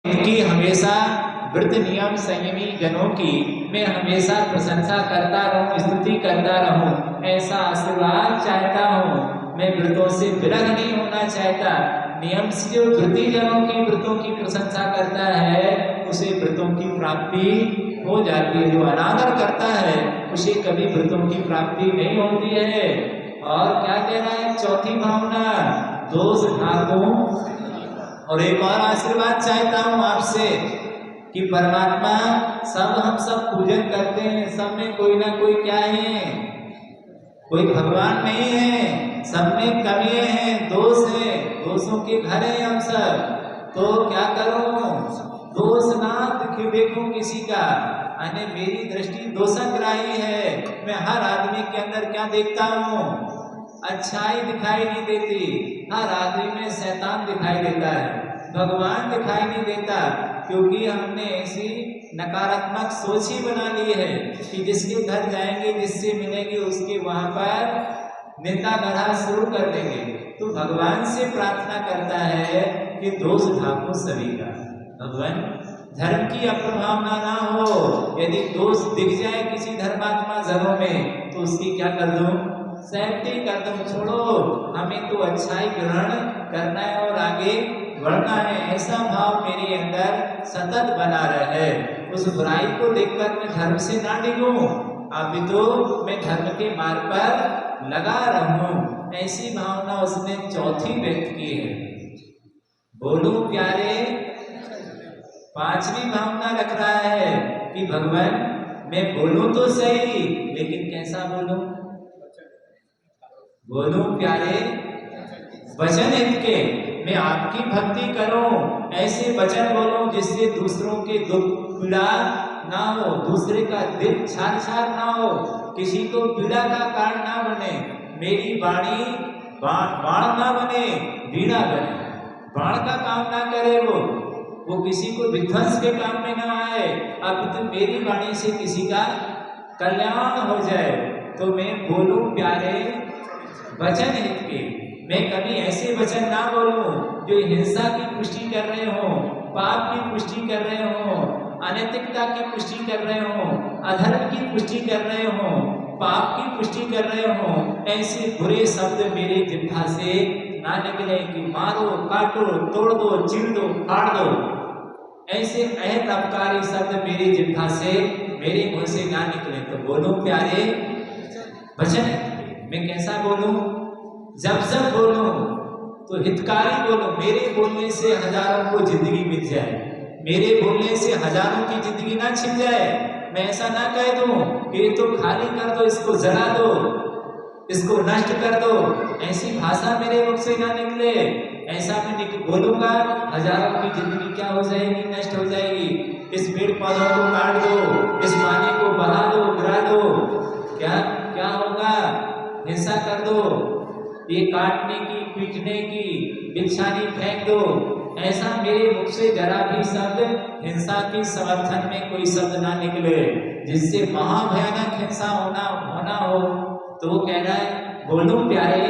इनकी हमेशा व्रत नियम संयमी जनों की मैं हमेशा प्रशंसा करता रहूं, स्तुति करता रहूं, ऐसा आशीर्वाद चाहता हूं। मैं व्रतों से विरत नहीं होना चाहता। नियम से जो व्रती जनों की व्रतों की प्रशंसा करता है उसे व्रतों की प्राप्ति हो जाती है। जो अनादर करता है उसे कभी व्रतों की प्राप्ति नहीं होती है। और क्या कह रहा है चौथी भावना, दोष ढाकूं। और एक और आशीर्वाद चाहता हूं आपसे कि परमात्मा हम सब पूजन करते हैं, सब में कोई ना कोई क्या है, कोई भगवान नहीं है, सब में कमियां हैं, दोष है, दोषों के घर हैं हम सब। तो क्या करूं, दोष ना देखूं किसी का। अने मेरी दृष्टि दोषग्राही है। मैं हर आदमी के अंदर क्या देखता हूं, अच्छाई दिखाई नहीं देती। हर आदमी में शैतान दिखाई देता है, भगवान दिखाई नहीं देता। क्योंकि हमने ऐसी नकारात्मक सोच ही बना ली है कि जिसके घर जाएंगे, जिससे मिलेंगे, उसके वहां पर निंदा गढ़ा शुरू कर देंगे। तो भगवान से प्रार्थना करता है कि दोष ढाको सभी का। भगवान धर्म की अप्रभावना ना हो। यदि दोष दिख जाए किसी धर्मात्मा जनों में तो उसकी क्या कर दूं, सेफ्टी कर दूं। छोड़ो, हमें तो अच्छाई ग्रहण करना है और आगे बढ़ना है। ऐसा भाव मेरे अंदर सतत बना रहे। उस बुराई को देखकर मैं धर्म से ना डिगूं, अपितु मैं धर्म के मार्ग पर लगा रहूं। ऐसी भावना उसने चौथी व्यक्त की है। बोलूं प्यारे, पांचवी भावना रख रहा है कि भगवान मैं बोलूं तो सही, लेकिन कैसा बोलूं, बोलूं प्यारे वचन हित के, मैं आपकी भक्ति करूं, ऐसे वचन बोलूं जिससे दूसरों के दुख पीड़ा ना हो, दूसरे का दिल छार छार ना हो, किसी को पीड़ा का कारण ना बने। मेरी वाणी बाण ना बने, बीड़ा बने। बाण का काम ना करे, वो किसी को विध्वंस के काम में ना आए। अब तो मेरी वाणी से किसी का कल्याण हो जाए। तो मैं बोलूं प्यारे वचन हित के। मैं कभी ऐसे वचन ना बोलूं जो हिंसा की पुष्टि कर रहे हो, पाप की पुष्टि कर रहे हो, अनैतिकता की पुष्टि कर रहे हो, अधर्म की पुष्टि कर रहे हो, पाप की पुष्टि कर रहे हो। ऐसे बुरे शब्द मेरे जिह्वा से ना निकले कि मारो, काटो, तोड़ दो, चीर दो, फाड़ दो। ऐसे अहत अपकारी शब्द मेरे जिह्वा से, मेरे मुंह से ना निकले। तो बोलो प्यारे वचन। मैं कैसा बोलूं, जब बोलूं तो हितकारी बोलूं। मेरे बोलने से हजारों को जिंदगी मिल जाए, मेरे बोलने से हजारों की जिंदगी ना छिन जाए। मैं ऐसा ना कह दूं कि ये तो खाली कर दो, इसको जला दो, इसको नष्ट कर दो। ऐसी भाषा मेरे मुख से ना निकले। ऐसा मैं बोलूंगा, हजारों की जिंदगी क्या हो जाएगी, नष्ट हो जाएगी। इस पेड़ पौधों को काट दो, इस पानी को बहा दो, गिरा दो, क्या क्या होगा, हिंसा कर दो, ये काटने की, पीटने की, बिच्छानी फेंक दो। ऐसा मेरे मुख से जरा भी शब्द हिंसा के समर्थन में कोई शब्द ना निकले जिससे महाभयानक हिंसा होना हो। तो वो कह रहा है बोलो प्यारे,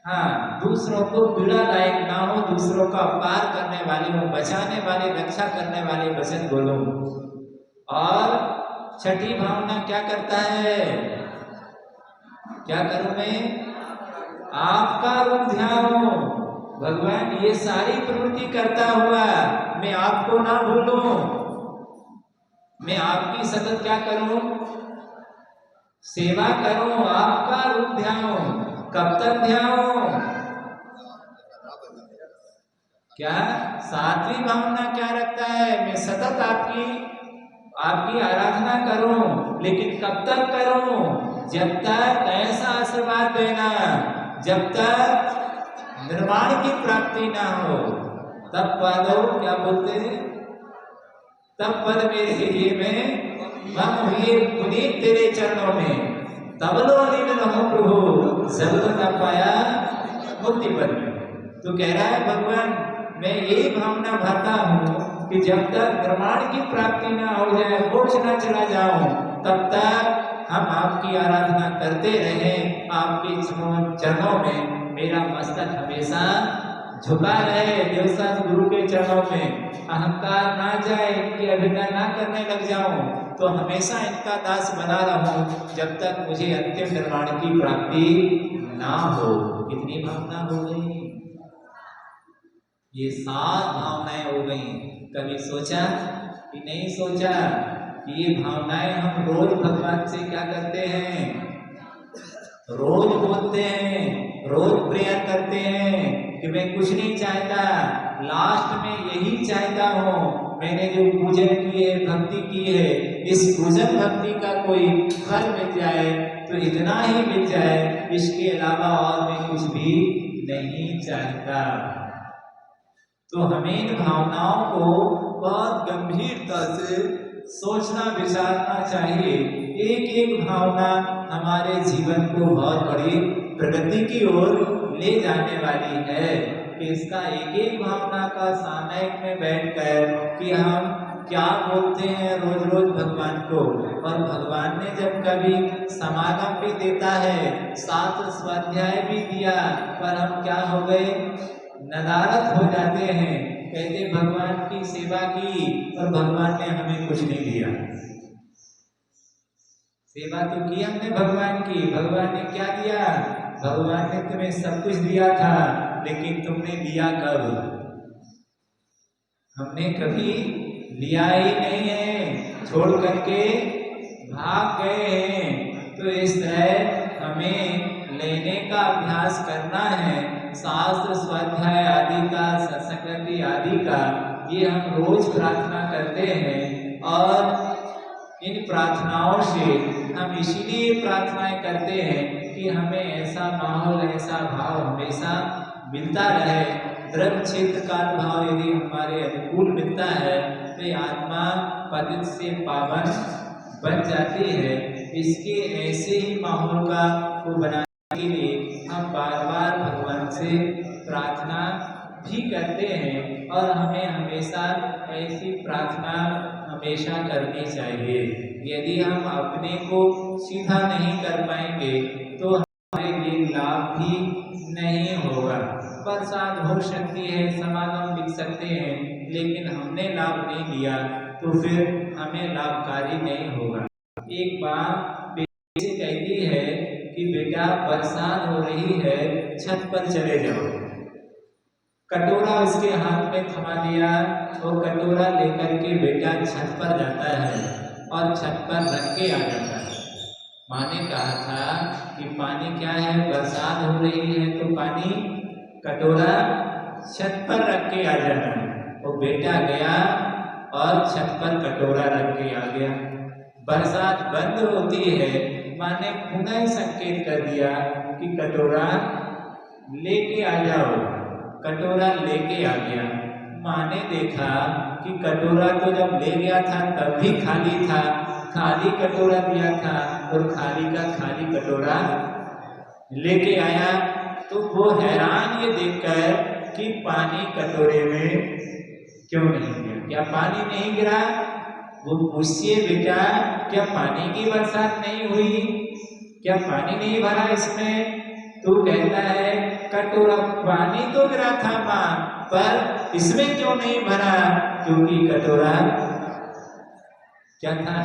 हाँ, दूसरों को पीड़ादायक ना हो, दूसरों का अपकार करने वाले हो, बचाने वाले, रक्षा करने वाले वचन बोलो। और छठी भावना क्या करता है, क्या करूं मैं, आपका रूप ध्यान। भगवान ये सारी प्रवृत्ति करता हुआ मैं आपको ना भूलूं, मैं आपकी सतत क्या करूं, सेवा करूं, आपका रूप ध्यान। कब तक ध्यान, क्या सातवीं भावना क्या रखता है, मैं सतत आपकी आराधना करूं, लेकिन कब तक करूं, जब तक ऐसा आशीर्वाद देना, जब तक निर्वाण की प्राप्ति ना हो। तब पद क्या बोलते हैं, तब पद मेरे लिए में हम हुए पुनीत तेरे चरणों में, तब लो अनिल रहो प्रभु, जब न पाया मुक्ति पद में। तो कह रहा है भगवान मैं ये भावना भरता हूं कि जब तक निर्वाण की प्राप्ति ना हो जाए, मोक्ष ना चला जाऊं, तब तक हम आपकी आराधना करते रहें। आपके चरणों में मेरा मस्तक हमेशा झुका रहे देवसास गुरु के चरणों में, अहंकार ना जाए, इनकी अभिनय ना करने लग जाऊं, तो हमेशा इनका दास बना रहूं जब तक मुझे अंतिम निर्वाण की प्राप्ति ना हो। कितनी भावना हो गई, ये 7 भावनाएं हो गई। कभी सोचा कि नहीं सोचा कि ये भावनाएं हम रोज भगवान से क्या करते हैं, रोज बोलते हैं, रोज प्रेयर करते हैं कि मैं कुछ नहीं चाहता, लास्ट में यही चाहता हूँ मैंने जो पूजन की है, भक्ति की है, इस पूजन भक्ति का कोई फल मिल जाए तो इतना ही मिल जाए, इसके अलावा और मैं कुछ भी नहीं चाहता। तो हमें इन भावनाओं को बहुत गंभीरता से सोचना विचारना चाहिए। एक एक भावना हमारे जीवन को बहुत बड़ी प्रगति की ओर ले जाने वाली है। कि इसका एक एक भावना का सामयिक में बैठकर कि हम क्या बोलते हैं रोज रोज भगवान को, और भगवान ने जब कभी समागम भी देता है, 7 स्वाध्याय भी दिया, पर हम क्या हो गए, नदारत हो जाते हैं, कहते भगवान की सेवा की और भगवान ने हमें कुछ नहीं दिया। सेवा तो की हमने भगवान की, भगवान ने क्या दिया, भगवान ने तुम्हें सब कुछ दिया था, लेकिन तुमने लिया कब, हमने कभी लिया ही नहीं है, छोड़ करके भाग गए हैं। तो इस तरह हमें लेने का अभ्यास करना है, शास्त्र स्वाध्याय आदि का, सत्संगति आदि का, ये हम रोज प्रार्थना करते हैं। और इन प्रार्थनाओं से हम इसीलिए प्रार्थनाएं करते हैं कि हमें ऐसा माहौल, ऐसा भाव हमेशा मिलता रहे। द्रव्य क्षेत्र का भाव यदि हमारे अनुकूल मिलता है तो ये आत्मा पतित से पावन बन जाती है। इसके ऐसे ही माहौल को बनाने के लिए हम बार बार भगवान से प्रार्थना भी करते हैं, और हमें हमेशा ऐसी प्रार्थना हमेशा करनी चाहिए। यदि हम अपने को सीधा नहीं कर पाएंगे तो हमारे लिए लाभ भी नहीं होगा। प्रसाद हो सकती है, समागम लिख सकते हैं, लेकिन हमने लाभ नहीं लिया तो फिर हमें लाभकारी नहीं होगा। एक बार बेटी से कहती है कि बेटा बरसात हो रही है, छत पर चले जाओ। कटोरा उसके हाथ में थमा दिया, वो कटोरा लेकर के बेटा छत पर जाता है और छत पर रख के आ जाता है। माँ ने कहा था कि पानी क्या है, बरसात हो रही है तो पानी, कटोरा छत पर रख के आ जाना है। वो बेटा गया और छत पर कटोरा रख के आ गया। बरसात बंद होती है, माँ ने पुनः संकेत कर दिया कि कटोरा लेके आ जाओ। कटोरा लेके आ गया। माँ ने देखा कि कटोरा तो जब ले गया था तब भी खाली था, खाली कटोरा दिया था और खाली का खाली कटोरा लेके आया। तो वो हैरान ये देखकर कि पानी कटोरे में क्यों नहीं गिरा, क्या पानी नहीं गिरा। वो पूछिए बेटा क्या पानी की बरसात नहीं हुई, क्या पानी नहीं भरा इसमें। तो कहता है कटोरा पानी तो गिरा था माँ, पर इसमें क्यों नहीं भरा, क्योंकि कटोरा क्या था,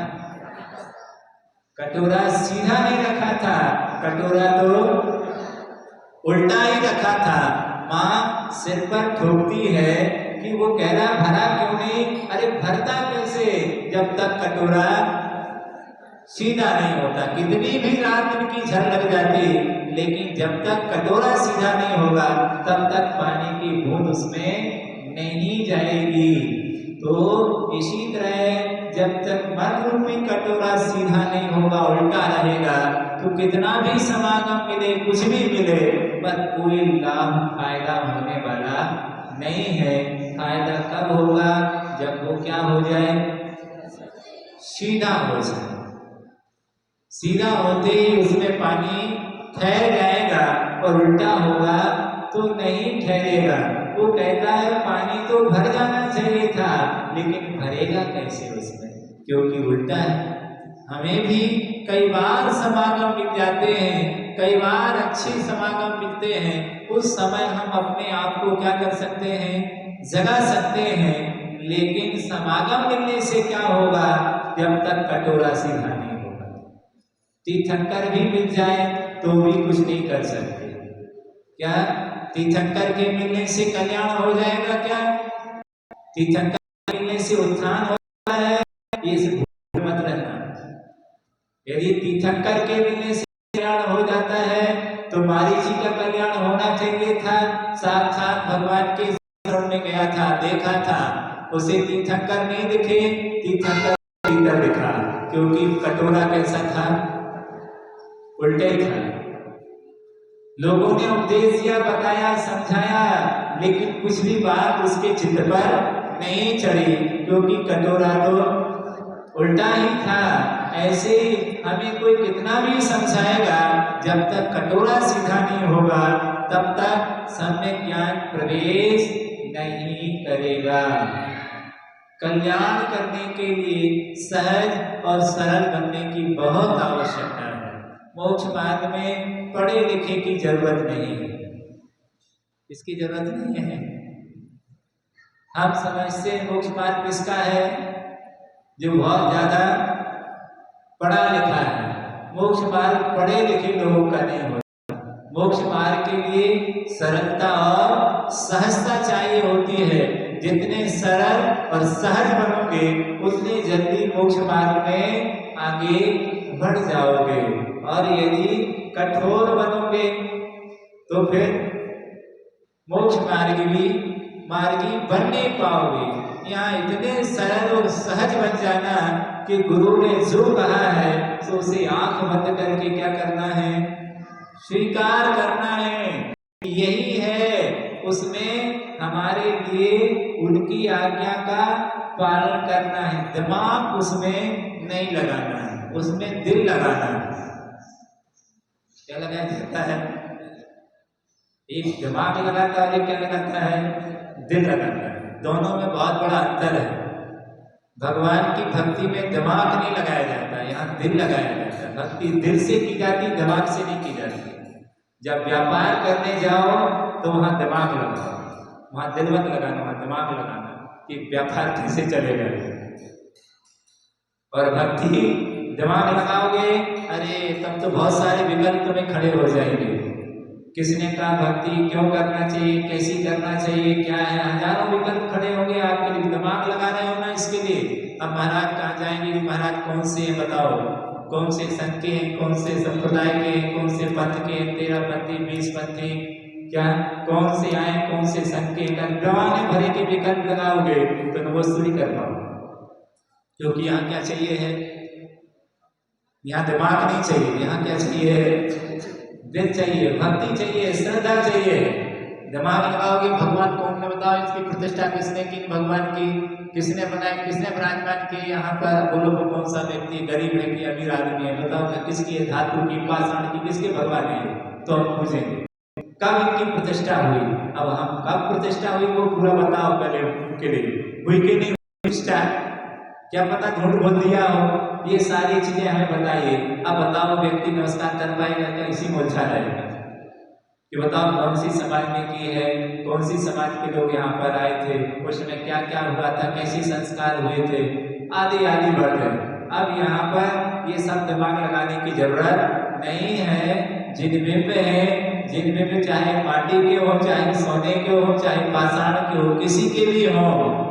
कटोरा सीधा नहीं रखा था, कटोरा तो उल्टा ही रखा था। माँ सिर पर ठोकती है कि वो कह रहा भरा क्यों नहीं। अरे भरता कैसे जब तक कटोरा सीधा नहीं होता। कितनी भी रात इनकी झड़ लग जाती, लेकिन जब तक कटोरा सीधा नहीं होगा तब तक पानी की बूंद उसमें नहीं जाएगी। तो इसी तरह जब तक मन रूपी कटोरा सीधा नहीं होगा, उल्टा रहेगा, तो कितना भी समागम मिले, कुछ भी मिले, पर कोई लाभ फायदा होने वाला नहीं है। फायदा कब होगा, जब वो क्या हो जाए, सीधा हो जाए। सीधा होते ही उसमें पानी ठहर जाएगा, और उल्टा होगा तो नहीं ठहरेगा। वो कहता है पानी तो भर जाना चाहिए था, लेकिन भरेगा कैसे उसमें, क्योंकि उल्टा है। हमें भी कई बार समागम मिल जाते हैं, कई बार अच्छे समागम मिलते हैं, उस समय हम अपने आप को क्या कर सकते हैं, जगा सकते हैं। लेकिन समागम मिलने से क्या होगा, जब तक कटोरा सीधा नहीं होगा। तीर्थंकर भी मिल जाए तो भी कुछ नहीं कर सकते। क्या तीर्थंकर के मिलने से कल्याण हो जाएगा? क्या तीर्थंकर मिलने से उत्थान होता है? ये मत रहना। यदि तीर्थंकर के मिलने से कल्याण हो जाता है तो मारीची का कल्याण होना चाहिए था। साक्षात भगवान के शरण में गया था, देखा था, उसे तीर्थंकर नहीं दिखे, तीर्थंकर भीतर दिखा, क्योंकि कटोरा कैसा था, उल्टे ही था। लोगों ने उपदेश दिया, बताया, समझाया, लेकिन कुछ भी बात उसके चित्त पर नहीं चढ़ी, क्योंकि कटोरा तो उल्टा ही था। ऐसे हमें कोई कितना भी समझाएगा, जब तक कटोरा सीधा नहीं होगा तब तक सम्यक ज्ञान प्रवेश नहीं करेगा। कल्याण करने के लिए सहज और सरल बनने की बहुत आवश्यकता है। मोक्ष मार्ग में पढ़े लिखे की जरूरत नहीं है, इसकी जरूरत नहीं है। हम समझते हैं मोक्ष मार्ग किसका है, जो बहुत ज्यादा पढ़ा लिखा है। मोक्ष मार्ग पढ़े लिखे लोगों का नहीं होता। मोक्ष मार्ग के लिए सरलता और सहजता चाहिए होती है। जितने सरल और सहज बनोगे उतने जल्दी मोक्ष मार्ग में आगे बढ़ जाओगे, और यदि कठोर बनोगे तो फिर मोक्ष मार्गी बन नहीं पाओगे। यहाँ इतने सरल और सहज बन जाना कि गुरु ने जो कहा है तो उसे आंख बंद करके क्या करना है, स्वीकार करना है। यही है, उसमें हमारे लिए उनकी आज्ञा का पालन करना है। दिमाग उसमें नहीं लगाना है, उसमें दिल लगाना है। क्या लगाया जाता है? एक दिमाग लगाता है, एक क्या लगाता है, दिल लगाता है। दोनों में बहुत बड़ा अंतर है। भगवान की भक्ति में दिमाग नहीं लगाया जाता, यहाँ दिल लगाया जाता है। भक्ति दिल से की जाती, दिमाग से नहीं की जाती। जब व्यापार करने जाओ तो वहां दिमाग लगाओ, वहां दिल मत लगाना, वहां दिमाग लगाना कि व्यापार कैसे चलेगा। और भक्ति दिमाग लगाओगे, अरे तब तो बहुत सारे विकल्प में खड़े हो जाएंगे। किसने कहा भक्ति क्यों करना चाहिए, कैसी करना चाहिए, क्या है, हजारों विकल्प खड़े होंगे आपके लिए। दिमाग लगा रहे हो ना इसके लिए। अब महाराज कहाँ जाएंगे, महाराज कौन से हैं बताओ, कौन से संघ के हैं, कौन से संप्रदाय के हैं, कौन से पंथ के हैं, 13 पंथी 20 पंथी, क्या कौन से आए, कौन से संघ के, जमाने भरे के विकल्प लगाओगे तो नवोस्तुति कर पाओ। क्योंकि यहाँ क्या चाहिए है, यहाँ दिमाग नहीं चाहिए, यहाँ क्या चाहिए, दिल चाहिए, भक्ति चाहिए, श्रद्धा चाहिए। दिमाग लगाओगे भगवान कौन है बताओ, इसकी प्रतिष्ठा किसने की, भगवान की, किसने बनाया, किसने विराजमान किए यहाँ पर, बोलो वो कौन सा व्यक्ति गरीब है कि अमीर आदमी है, बताओ किसकी है, धातु की, पाषाण की, किसके भगवान है, तो हम पूछेंगे कब इनकी प्रतिष्ठा हुई। अब हम कब प्रतिष्ठा हुई वो पूरा बताओ पहले उनके लिए, हुई कि नहीं प्रतिष्ठा, क्या पता झूठ बोल दिया हो। ये सारी चीजें हमें बताइए। अब बताओ व्यक्ति नमस्कार कर पाएगा क्या, इसी में उलझा रहेगा कि बताओ कौन सी समाज ने की है, कौन सी समाज के लोग यहाँ पर आए थे, उसमें क्या क्या हुआ था, कैसे संस्कार हुए थे, आदि आदि बढ़ गए। अब यहाँ पर ये सब दिमाग लगाने की जरूरत नहीं है। जिन बिंब चाहे माटी के हो, चाहे सोने के हो, चाहे पाषाण के हो, किसी के भी हो,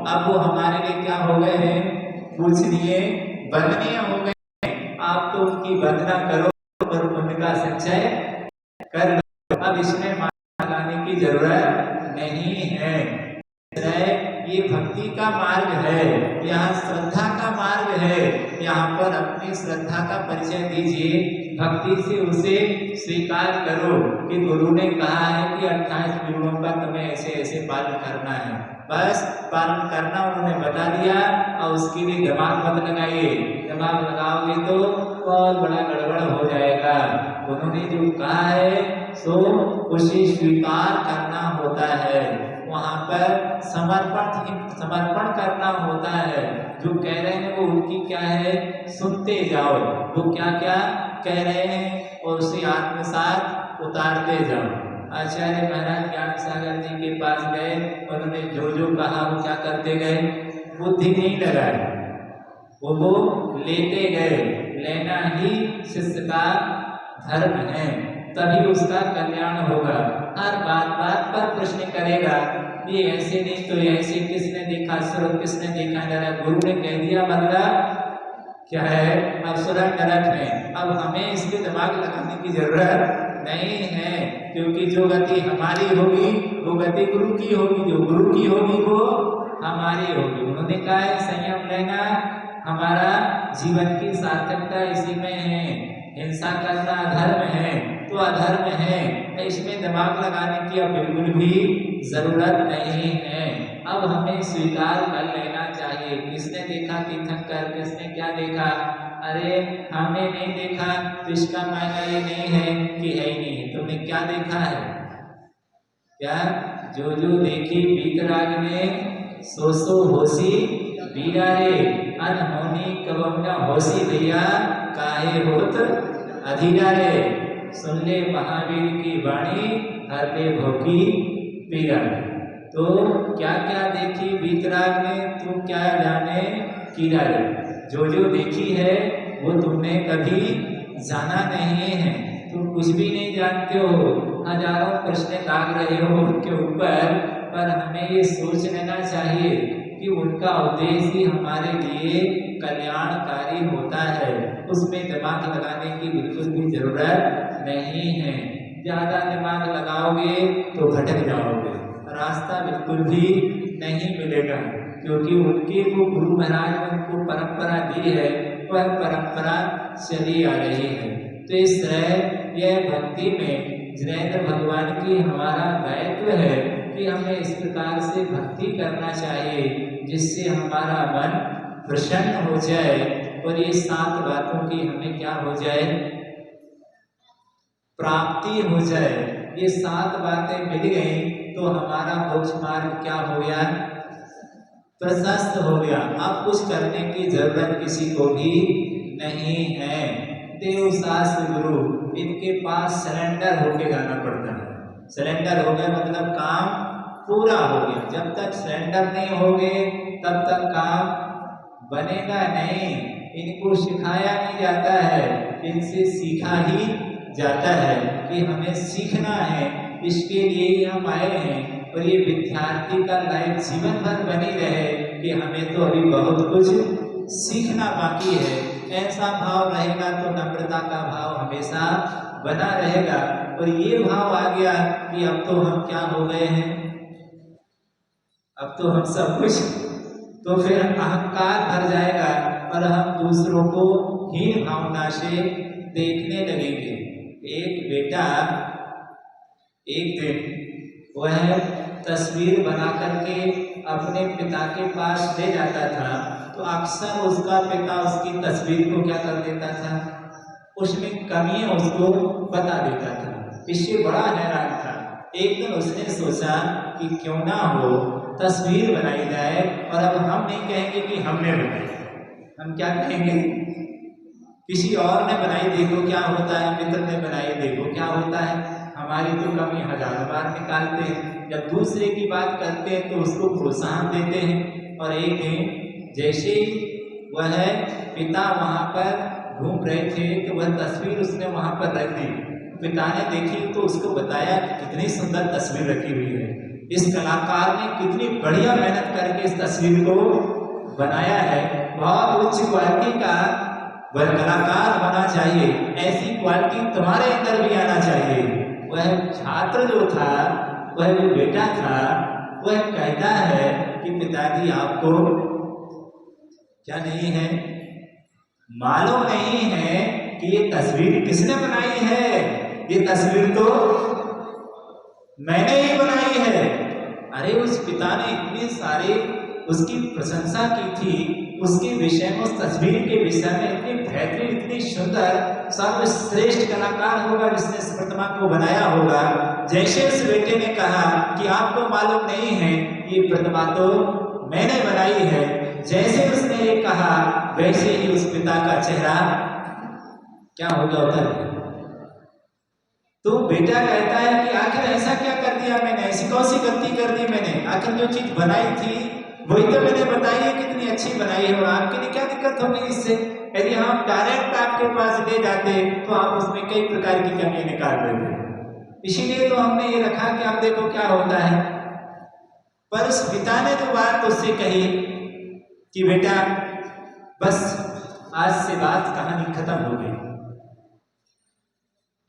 अब वो हमारे लिए क्या हो गए हैं, पूजनीय वंदनीय हो गए। आप तो उनकी वंदना करो और उनका संचय कर लो। अब इसमें माला लगाने की जरूरत नहीं है। ये भक्ति का मार्ग है, यहाँ श्रद्धा का मार्ग है। यहाँ पर अपनी श्रद्धा का परिचय दीजिए, भक्ति से उसे स्वीकार करो कि गुरु ने कहा है कि 28 गुरुओं का तुम्हें ऐसे ऐसे पालन करना है, बस पालन करना उन्होंने बता दिया। और उसके लिए दिमाग मत लगाइए, दिमाग लगाओगे तो बहुत बड़ा गड़बड़ हो जाएगा। उन्होंने जो कहा है सो उसे स्वीकार करना होता है, वहाँ पर समर्पण करना होता है। जो कह रहे हैं वो उनकी क्या है, सुनते जाओ, वो क्या क्या कह रहे हैं और उसे आत्मसात उतारते जाओ। आचार्य महाराज ज्ञान सागर जी के पास गए और उन्होंने जो जो कहा वो क्या करते गए, बुद्धि नहीं लगाए, वो लेते गए। लेना ही शिष्य का धर्म है, तभी उसका कल्याण होगा। हर बात बात पर प्रश्न करेगा, ये ऐसे नहीं तो ऐसे, किसने देखा स्वर्ग, किसने देखा नरक, गुरु ने कह दिया बदला क्या है, अब स्वर्ग नरक में। अब हमें इसके दिमाग लगाने की जरूरत नहीं है, क्योंकि जो गति हमारी होगी वो गति गुरु की होगी, जो गुरु की होगी वो हमारी होगी। उन्होंने कहा है संयम लेना हमारा जीवन की सार्थकता इसी में है, हिंसा करना अधर्म है तो अधर्म है, इसमें दिमाग लगाने की अब बिल्कुल भी जरूरत नहीं है। अब हमें स्वीकार कर लेना चाहिए। किसने देखा तीर्थंकर, किसने क्या देखा, अरे हमने नहीं देखा तो इसका मायना ये नहीं है कि है ही नहीं। तुमने क्या देखा है, क्या जो जो देखी वीतराग ने सो सो होसी बीरा रे, अनहोनी कबम न होसी भैया काहे होत अधीरा रे। सुन ले महावीर की वाणी, हर ले भोगी पीरा। तो क्या क्या देखी वीतराग ने, तू क्या जाने कीरा रे। जो जो देखी है वो तुमने कभी जाना नहीं है, तुम कुछ भी नहीं जानते हो। हजारों प्रश्न दाग रहे हो उनके ऊपर, पर हमें ये सोच लेना चाहिए कि उनका उद्देश्य ही हमारे लिए कल्याणकारी होता है, उसमें दिमाग लगाने की बिल्कुल भी जरूरत नहीं है। ज्यादा दिमाग लगाओगे तो भटक जाओगे, रास्ता बिल्कुल भी नहीं मिलेगा, क्योंकि उनके वो गुरु महाराज ने उनको परंपरा दी है, वह परंपरा चली आ रही है। तो इस तरह यह भक्ति में जिनेंद्र भगवान की हमारा दायित्व है कि हमें इस प्रकार से भक्ति करना चाहिए जिससे हमारा मन प्रसन्न हो जाए और ये 7 बातों की हमें क्या हो जाए, प्राप्ति हो जाए। ये 7 बातें मिल गई तो हमारा मोक्ष मार्ग क्या हो गया, प्रशस्त हो गया। अब कुछ करने की जरूरत किसी को भी नहीं है। देव शास्त्र गुरु इनके पास सरेंडर होके जाना पड़ता है। सरेंडर हो गया मतलब काम पूरा हो गया। जब तक सरेंडर नहीं होगे तब तक काम बनेगा नहीं। इनको सिखाया नहीं जाता है, इनसे सीखा ही जाता है कि हमें सीखना है, इसके लिए ही हम आए हैं। और ये विद्यार्थी का लाइफ जीवन भर बनी रहे कि हमें तो अभी बहुत कुछ सीखना बाकी है। ऐसा भाव रहेगा तो नम्रता का भाव हमेशा बना रहेगा। और ये भाव आ गया कि अब तो हम क्या हो गए हैं, अब तो हम सब कुछ, तो फिर अहंकार भर जाएगा और हम दूसरों को हीन भावना से देखने लगेंगे। एक बेटा एक दिन वह तस्वीर बना करके अपने पिता के पास ले जाता था, तो अक्सर उसका पिता उसकी तस्वीर को क्या कर देता था, उसमें कमियां उसको बता देता था। इससे बड़ा हैरान था। एक दिन उसने सोचा कि क्यों ना हो तस्वीर बनाई जाए, और अब हम नहीं कहेंगे कि हमने बनाई, हम क्या कहेंगे, किसी और ने बनाई देखो क्या होता है, मित्र ने बनाई देखो क्या होता है। हमारी तो कमी हजारों बार निकालते हैं, जब दूसरे की बात करते हैं तो उसको प्रोत्साहन देते हैं। और एक दिन जैसे वह पिता वहां पर घूम रहे थे तो वह तस्वीर उसने वहां पर रख दी। पिता ने देखी तो उसको बताया कि कितनी सुंदर तस्वीर रखी हुई है, इस कलाकार ने कितनी बढ़िया मेहनत करके इस तस्वीर को बनाया है, बहुत उच्च क्वालिटी का वह कलाकार होना चाहिए, ऐसी क्वालिटी तुम्हारे अंदर भी आना चाहिए। वह छात्र जो था, वह जो बेटा था, वह कहता है कि पिताजी आपको क्या नहीं है, मालूम नहीं है कि ये तस्वीर किसने बनाई है, ये तस्वीर तो मैंने ही बनाई है। अरे उस पिता ने इतने सारे उसकी प्रशंसा की थी, उसके विषय में, उस तस्वीर के विषय में इतनी बेहतरीन, इतनी सुंदर, सर्वश्रेष्ठ कलाकार होगा जिसने इस प्रतिमा को बनाया होगा। जैसे उस बेटे ने कहा कि आपको मालूम नहीं है ये प्रतिमा तो मैंने बनाई है, जैसे उसने ये कहा वैसे ही उस पिता का चेहरा क्या हो गया उतर गया। तो बेटा कहता है कि आखिर ऐसा क्या कर दिया मैंने, ऐसी कौन सी गलती कर दी मैंने, आखिर जो चीज बनाई थी वही तो मैंने बताई है कितनी अच्छी बनाई है और आपके लिए क्या दिक्कत होगी इससे। यदि हम डायरेक्ट आपके पास ले जाते तो आप उसमें कई प्रकार की कमियां निकाल देते, इसीलिए तो हमने ये रखा कि आप देखो क्या होता है। पर उस पिता ने जो बात उससे कही कि बेटा बस आज से बात कहानी खत्म हो गई,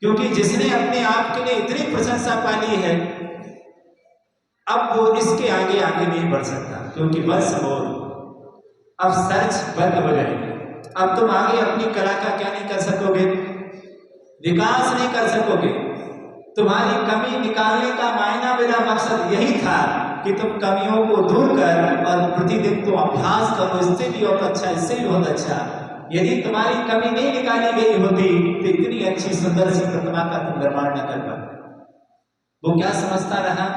क्योंकि जिसने अपने आप के लिए इतनी प्रशंसा पाली है अब वो इसके आगे आगे नहीं बढ़ सकता, क्योंकि बस वो अब सर्च बंद हो जाएगी। अब तुम आगे अपनी कला का क्या नहीं कर सकोगे, विकास नहीं कर सकोगे। तुम्हारी कमी निकालने का मायना मेरा मकसद यही था कि तुम कमियों को दूर कर और प्रतिदिन तुम अभ्यास करो, इससे भी बहुत अच्छा, इससे भी बहुत अच्छा। यदि तुम्हारी कमी नहीं निकाली गई होती तो इतनी अच्छी सुंदर सी प्रतिमा का तुम निर्माण न कर पाते। वो क्या समझता रहा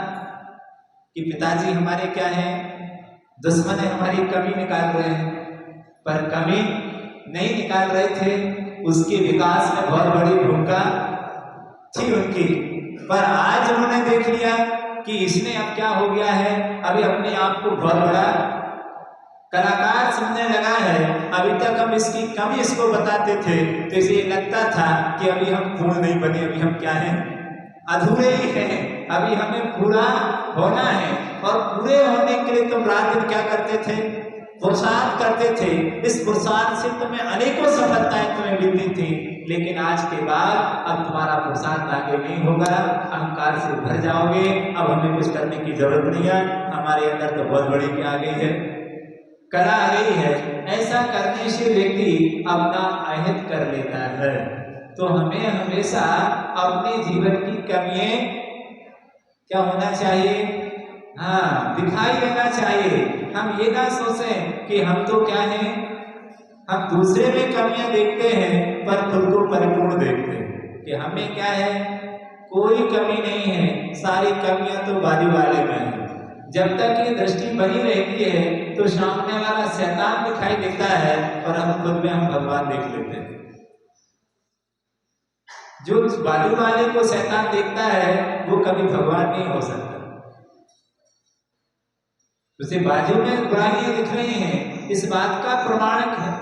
कि पिताजी हमारे क्या है, दुश्मन है, हमारी कमी निकाल रहे हैं, पर कमी नहीं निकाल रहे थे, उसके विकास में बहुत बड़ी भूमिका थी उनकी। पर आज उन्होंने देख लिया कि इसने अब क्या हो गया है, अभी अपने आप को बहुत बड़ा कलाकार समझने लगा है। अभी तक हम इसकी कमी इसको बताते थे तो इसे लगता था कि अभी हम पूर्ण नहीं बने, अभी हम क्या हैं, अधूरे ही हैं, अभी हमें पूरा होना है। और पूरे होने के लिए तुम रात दिन क्या करते थे, पुरुषार्थ करते थे। इस पुरुषार्थ से तुम्हें अनेकों सफलताएं तुम्हें मिलती थी, लेकिन आज के बाद अब तुम्हारा पुरुषार्थ आगे नहीं होगा, अहंकार से भर जाओगे, अब हमें कुछ करने की जरूरत नहीं है, हमारे अंदर तो बहुत बड़ी क्या आ गई है, कला आ गई है। ऐसा करने से व्यक्ति अपना अहित कर लेता है। तो हमें हमेशा अपने जीवन की कमियां क्या होना चाहिए, हाँ, दिखाई देना चाहिए। हम ये ना सोचें कि हम तो क्या हैं, हम दूसरे में कमियां देखते हैं पर खुद को परिपूर्ण देखते हैं कि हमें क्या है, कोई कमी नहीं है, सारी कमियां तो बाजू वाले में है। जब तक ये दृष्टि बनी रहती है तो सामने वाला शैतान दिखाई देता है और हम खुद में हम भगवान देख लेते हैं। जो बाजू वाले को शैतान देखता है वो कभी भगवान नहीं हो सकता। उसे बाजू में बुराइयां दिख रही हैं, इस बात का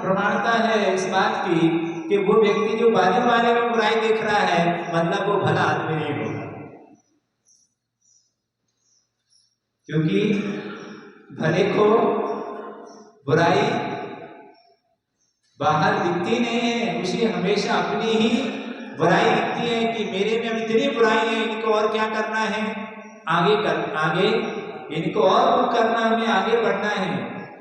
प्रमाणता है इस बात की कि वो व्यक्ति जो बाजू वाले में बुराई देख रहा है मतलब वो भला आदमी नहीं होगा, क्योंकि भले को बुराई बाहर दिखती नहीं है, उसे हमेशा अपनी ही बुराई दिखती है कि मेरे में इतनी बुराई है, इनको और क्या करना है, आगे इनको और करना, हमें आगे बढ़ना है।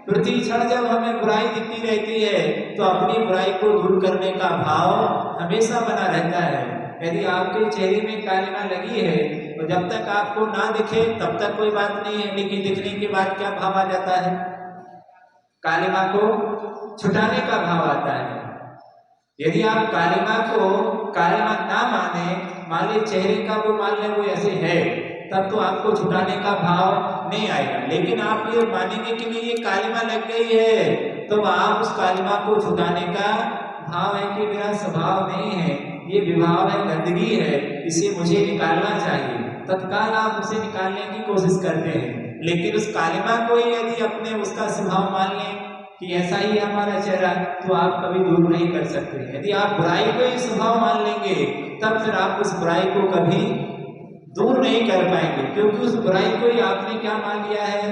प्रति क्षण जब हमें बुराई दिखती रहती है तो अपनी बुराई को दूर करने का भाव हमेशा बना रहता है। यदि आपके चेहरे में कालिमा लगी है तो जब तक आपको ना दिखे तब तक कोई बात नहीं है, लेकिन दिखने के बाद क्या भाव आ जाता है, कालिमा को छुटाने का भाव आता है। यदि आप कालिमा को कालिमा ना माने, मान ले चेहरे का वो मान ले वो ऐसे है, तब तो आपको छुटाने का भाव नहीं आएगा। लेकिन आप ये मानेंगे कि नहीं ये कालिमा लग गई है तो आप उस कालिमा को छुटाने का भाव है कि मेरा स्वभाव नहीं है, ये विभाव है, गंदगी है, इसे मुझे निकालना चाहिए। तत्काल आप उसे निकालने की कोशिश करते हैं, लेकिन उस कालिमा को यदि अपने उसका स्वभाव मान लें कि ऐसा ही हमारा चेहरा, तो आप कभी दूर नहीं कर सकते। यदि आप बुराई को ही स्वभाव मान लेंगे तब फिर आप उस बुराई को कभी दूर नहीं कर पाएंगे, क्योंकि उस बुराई को ही आपने क्या मान लिया है,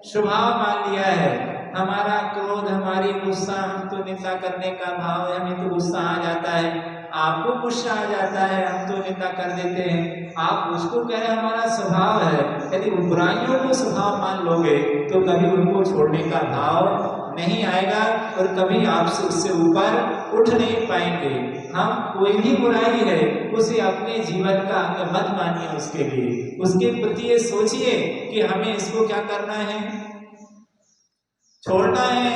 स्वभाव मान लिया है। हमारा क्रोध, हमारी गुस्सा, हम तो निंदा करने का भाव है, हमें तो गुस्सा आ जाता है, आपको गुस्सा आ जाता है, हम तो निंदा कर देते हैं, आप उसको कह रहे हैं हमारा स्वभाव है। यदि बुराइयों को स्वभाव मान लोगे तो कभी उनको छोड़ने का भाव नहीं आएगा और कभी आपसे उससे ऊपर उठ नहीं पाएंगे। हम कोई भी बुराई है उसे अपने जीवन का मत मानिए, उसके लिए उसके प्रति ये सोचिए कि हमें इसको क्या करना है, छोड़ना है,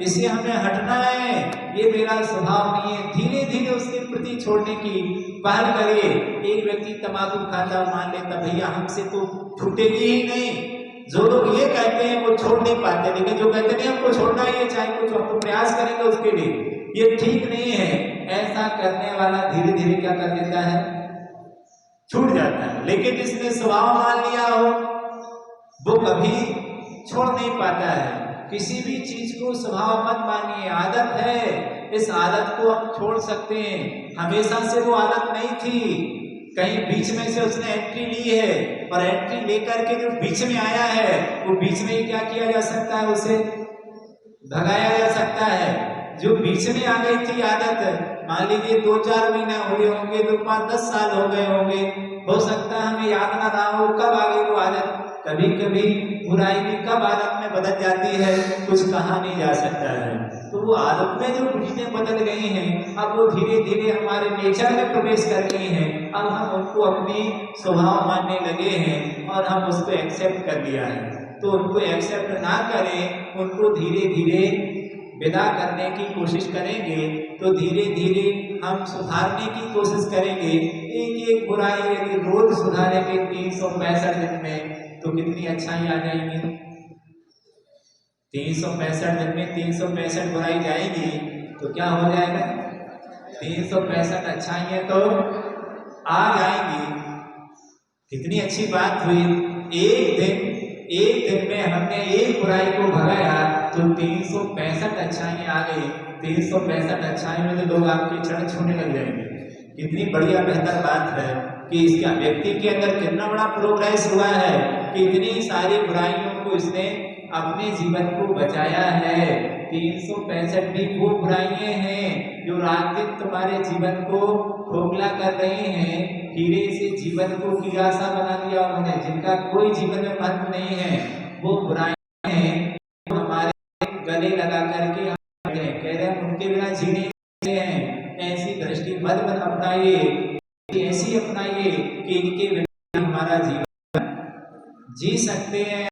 इसे हमें हटना है, ये मेरा स्वभाव नहीं है। धीरे धीरे उसके प्रति छोड़ने की पहल करिए। एक व्यक्ति तंबाकू खाता मान लेता भैया हमसे तो छूटेगी ही नहीं, जो लोग ये कहते हैं वो छोड़ नहीं पाते, लेकिन जो कहते नहीं हमको छोड़ना ही चाहिए जाए कुछ, हम तो प्रयास करेंगे उसके लिए, ये ठीक नहीं है। ऐसा करने वाला धीरे धीरे क्या कर देता है, छूट जाता है। लेकिन जिसने स्वभाव मान लिया हो वो कभी छोड़ नहीं पाता है। किसी भी चीज को स्वभाव मत मानिए, आदत है, इस आदत को हम छोड़ सकते हैं। हमेशा से वो आदत नहीं थी, कहीं बीच में से उसने एंट्री ली है, और एंट्री लेकर के जो बीच में आया है वो बीच में ही क्या किया जा सकता है, उसे भगाया जा सकता है। जो बीच में आ गई थी आदत, मान लीजिए 2-4 महीना हुए होंगे, तो 5-10 साल हो गए होंगे, हो सकता है हमें याद ना रहा हो कब आ गई वो आदत। कभी कभी बुराई भी कब आदत में बदल जाती है कुछ कहा नहीं जा सकता है। तो वो आदत में जो चीजें बदल गई हैं, अब वो धीरे धीरे हमारे नेचर में प्रवेश कर गई हैं। अब हम उनको अपनी स्वभाव मानने लगे हैं और हम उसको एक्सेप्ट कर लिया है। तो उनको एक्सेप्ट ना करें, उनको धीरे धीरे विदा करने की कोशिश करेंगे, तो धीरे धीरे हम सुधारने की कोशिश करेंगे। एक एक बुराई यदि रोज सुधारेंगे 365 दिन में, तो कितनी अच्छाई आ जाएंगी। 365 दिन में 365 बुराई जाएगी, तो क्या हो जाएगा, 365 अच्छाइयाँ तो आ जाएंगी। कितनी अच्छी बात हुई, एक दिन में हमने एक बुराई को भगाया तो 365 अच्छाइयाँ आ गई। 365 अच्छाई में तो लोग आपके चरण छूने लग जाएंगे। कितनी बढ़िया बेहतर बात है कि इसका व्यक्ति के अंदर कितना बड़ा प्रोग्रेस हुआ है कि इतनी सारी बुराइयों को इसने अपने जीवन को बचाया है। 365 भी वो बुराइयां हैं जो रात दिन तुम्हारे जीवन को खोखला कर रही हैं, हीरे से जीवन को कीड़ा सा बना दिया उन्होंने, जिनका कोई जीवन में अंत नहीं है। वो बुराइयां हैं जो हमारे गले लगा करके हम कह रहे हैं उनके बिना जीने हैं। ऐसी दृष्टि मत अपनाइए, ऐसी अपनाइए कि इनके बिना हमारा जीवन जी सकते हैं।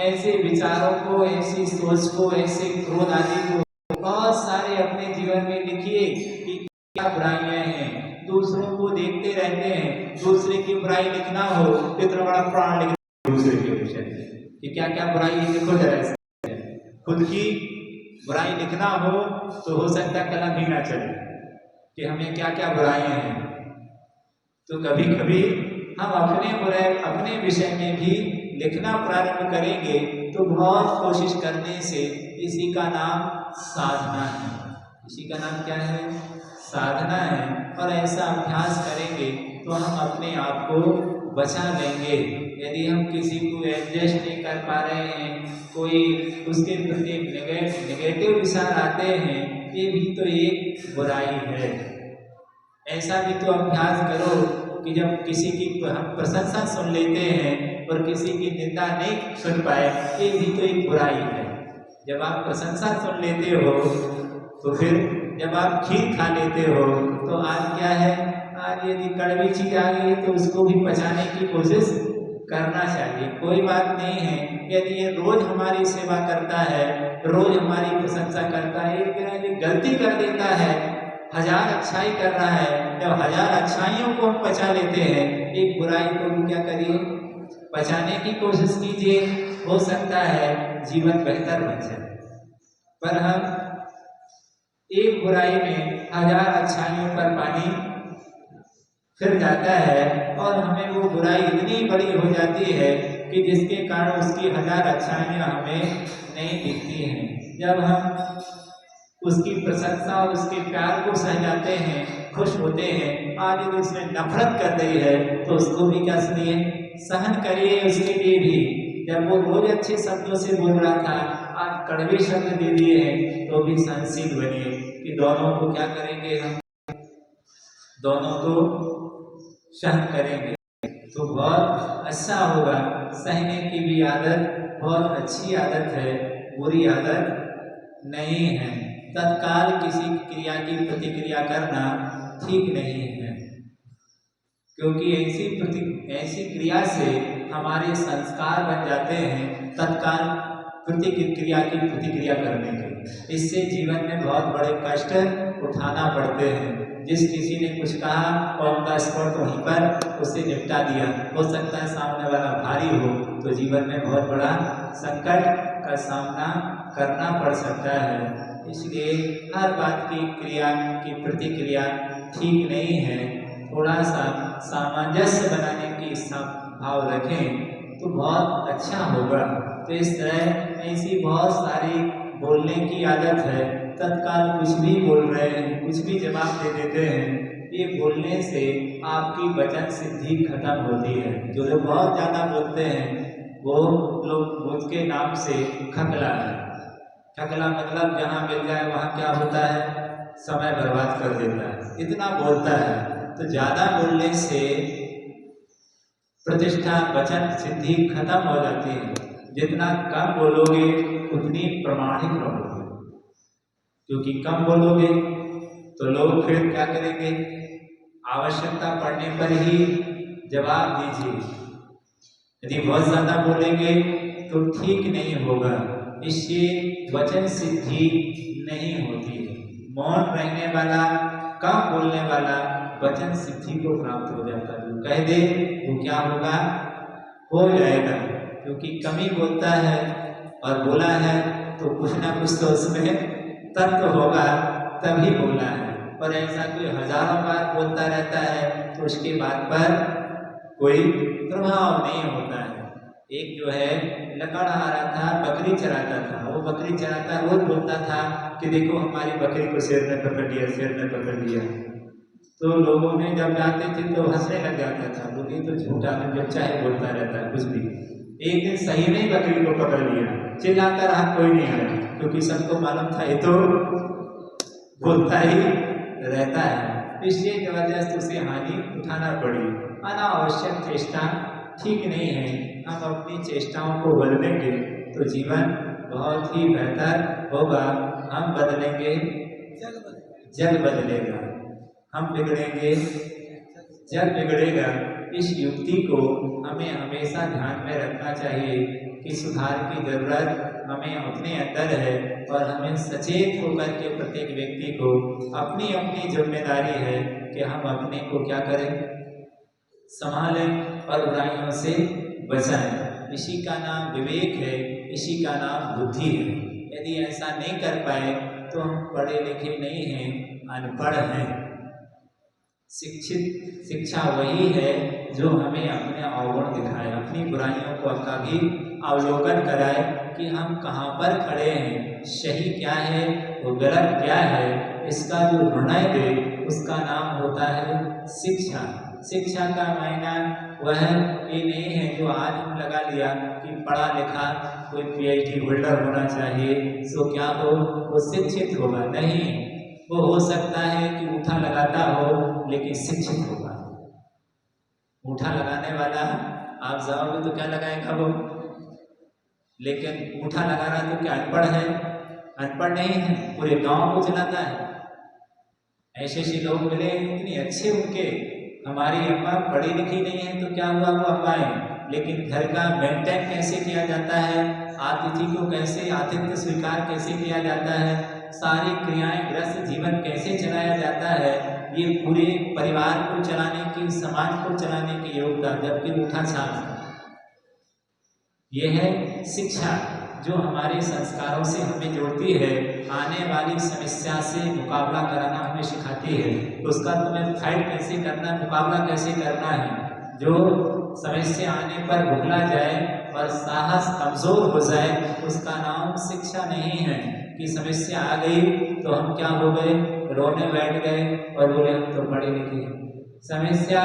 ऐसे विचारों को, ऐसी सोच को, ऐसे क्रोध आदि को बहुत सारे अपने जीवन में लिखिए कि क्या बुराइयां हैं। दूसरों को देखते रहते हैं, दूसरे की बुराई लिखना हो तो इतना बड़ा प्राण लिख दूसरे के विषय कि क्या क्या बुराई है, देखो जरा। खुद की बुराई लिखना हो तो हो सकता है कलम ही ना चले कि हमें क्या क्या बुराइयां हैं। तो कभी कभी हम अपने बुराई, अपने विषय में भी लिखना प्रारंभ करेंगे तो बहुत कोशिश करने से, इसी का नाम साधना है। इसी का नाम क्या है, साधना है। और ऐसा अभ्यास करेंगे तो हम अपने आप को बचा लेंगे। यदि हम किसी को एडजस्ट नहीं कर पा रहे हैं, कोई उसके प्रति नेगेटिव विचार आते हैं, ये भी तो एक बुराई है। ऐसा भी तो अभ्यास करो कि जब किसी की हम प्रशंसा सुन लेते हैं और किसी की निंदा नहीं सुन पाए, ये भी तो एक बुराई है। जब आप प्रशंसा सुन लेते हो तो फिर जब आप खीर खा लेते हो तो आज क्या है, आज यदि कड़वी चीज आ गई तो उसको भी पचाने की कोशिश करना चाहिए। कोई बात नहीं है, यदि ये रोज हमारी सेवा करता है, रोज हमारी प्रशंसा करता है, एक दिन यदि गलती कर देता है, 1000 अच्छाई कर रहा है, जब 1000 अच्छाइयों को हम पचा लेते हैं, एक बुराई को भी क्या करिए, पचाने की कोशिश कीजिए। हो सकता है जीवन बेहतर बन जाए। पर हम एक बुराई में 1000 अच्छाइयों पर पानी फिर जाता है और हमें वो बुराई इतनी बड़ी हो जाती है कि जिसके कारण उसकी 1000 अच्छाइयाँ हमें नहीं दिखती हैं। जब हम उसकी प्रशंसा और उसके प्यार को सह जाते हैं, खुश होते हैं, आज यदि उसने नफरत कर दी है तो उसको भी क्या सुनिए, सहन करिए उसके लिए भी। जब वो रोज अच्छे शब्दों से बोल रहा था, आज कड़वे शब्द दे दिए हैं, तो भी सहनशील बनिए कि दोनों को क्या करेंगे, हम दोनों को सहन करेंगे तो बहुत अच्छा होगा। सहने की भी आदत बहुत अच्छी आदत है, बुरी आदत नहीं है। तत्काल किसी क्रिया की प्रतिक्रिया करना ठीक नहीं है, क्योंकि ऐसी क्रिया से हमारे संस्कार बन जाते हैं तत्काल प्रतिक्रिया की प्रतिक्रिया करने के। इससे जीवन में बहुत बड़े कष्ट उठाना पड़ते हैं। जिस किसी ने कुछ कहा और उनका स्पॉट वहीं पर उसे निपटा दिया, हो सकता है सामने वाला भारी हो तो जीवन में बहुत बड़ा संकट का सामना करना पड़ सकता है। इसलिए हर बात की क्रिया की प्रतिक्रिया ठीक नहीं है। थोड़ा सा सामंजस्य बनाने की भाव रखें तो बहुत अच्छा होगा। तो इस तरह ऐसी बहुत सारी बोलने की आदत है, तत्काल कुछ भी बोल रहे हैं, कुछ भी जवाब दे देते हैं। ये बोलने से आपकी वचन सिद्धि खत्म होती है। जो लोग बहुत ज़्यादा बोलते हैं वो लोग उसके नाम से खकला है। खकला मतलब जहाँ मिल जाए वहाँ क्या होता है, समय बर्बाद कर देता है, इतना बोलता है। तो ज़्यादा बोलने से प्रतिष्ठा वचन सिद्धि खत्म हो जाती है। जितना कम बोलोगे उतनी प्रमाणिक रहोगे, क्योंकि कम बोलोगे तो लोग फिर क्या करेंगे, आवश्यकता पड़ने पर ही जवाब दीजिए। यदि बहुत ज़्यादा बोलेंगे तो ठीक नहीं होगा, इससे वचन सिद्धि नहीं होती है। मौन रहने वाला, कम बोलने वाला वचन सिद्धि को प्राप्त हो जाता है। जो कह दे वो क्या होगा, हो जाएगा, क्योंकि कमी बोलता है और बोला है तो कुछ ना कुछ तो उसमें तत्व होगा, तभी बोला है। और ऐसा कोई हजारों बार बोलता रहता है तो उसके बात पर कोई प्रभाव नहीं होता है। एक जो है लकड़हारा था, बकरी चराता था। वो बकरी चराता रोज बोलता था कि देखो हमारी बकरी को शेर ने पकड़ लिया, शेर ने पकड़ लिया। तो लोगों ने जब जाते थे तो हंसने लग जाता था, बोलिए तो झूठा है, जब चाहे बोलता रहता है कुछ भी। एक दिन सही में बकरी को पकड़ लिया, चिल्लाता रहा, कोई नहीं आया, क्योंकि सबको मालूम था ये तो बोलता ही रहता है। इसलिए जबरदस्त उसे हानि उठाना पड़ी। अनावश्यक चेष्टा ठीक नहीं है। हम अपनी चेष्टाओं को बदलेंगे तो जीवन बहुत ही बेहतर होगा। हम बदलेंगे, जग बदलेगा। हम बिगड़ेंगे, जग बिगड़ेगा। इस युक्ति को हमें हमेशा ध्यान में रखना चाहिए कि सुधार की जरूरत हमें अपने अंदर है और हमें सचेत होकर के प्रत्येक व्यक्ति को अपनी अपनी जिम्मेदारी है कि हम अपने को क्या करें, संभालें और बुराइयों से बचाएं। इसी का नाम विवेक है, इसी का नाम बुद्धि है। यदि ऐसा नहीं कर पाए तो हम पढ़े लिखे नहीं हैं, अनपढ़ हैं। शिक्षित शिक्षा वही है जो हमें अपने अवगुण दिखाए, अपनी बुराइयों को का भी अवलोकन कराए कि हम कहाँ पर खड़े हैं, सही क्या है और गलत क्या है। इसका जो निर्णय दे उसका नाम होता है शिक्षा। शिक्षा का मायना वह ये नहीं है जो आज हम लगा लिया कि पढ़ा लिखा कोई PhD होल्डर होना चाहिए, सो क्या हो वो शिक्षित होगा। नहीं, वो हो सकता है कि ऊँटा लगाता हो लेकिन शिक्षित होगा। ऊँटा लगाने वाला आप जाओगे तो क्या लगाएगा वो, लेकिन ऊँटा लगा रहा तो क्या अनपढ़ है? अनपढ़ नहीं है, पूरे गांव को चलाता है। ऐसे ऐसे लोग मिले इतने अच्छे उनके, हमारी अम्मा पढ़ी लिखी नहीं है तो क्या हुआ, वो अम्माएं, लेकिन घर का मेंटेन कैसे किया जाता है, अतिथि को कैसे आतिथ्य स्वीकार कैसे किया जाता है, सारी क्रियाएं गृहस्थ जीवन कैसे चलाया जाता है, ये पूरे परिवार को चलाने की, समाज को चलाने की योग्यता, जबकि उठा छाप। यह है शिक्षा जो हमारे संस्कारों से हमें जोड़ती है, आने वाली समस्या से मुकाबला कराना हमें सिखाती है। तो उसका तुम्हें फाइट कैसे करना है, मुकाबला कैसे करना है। जो समस्या आने पर भुगला जाए और साहस कमजोर हो जाए उसका नाम शिक्षा नहीं है। कि समस्या आ गई तो हम क्या हो गए, रोने बैठ गए और बोले हम तो पढ़े लिखे। समस्या,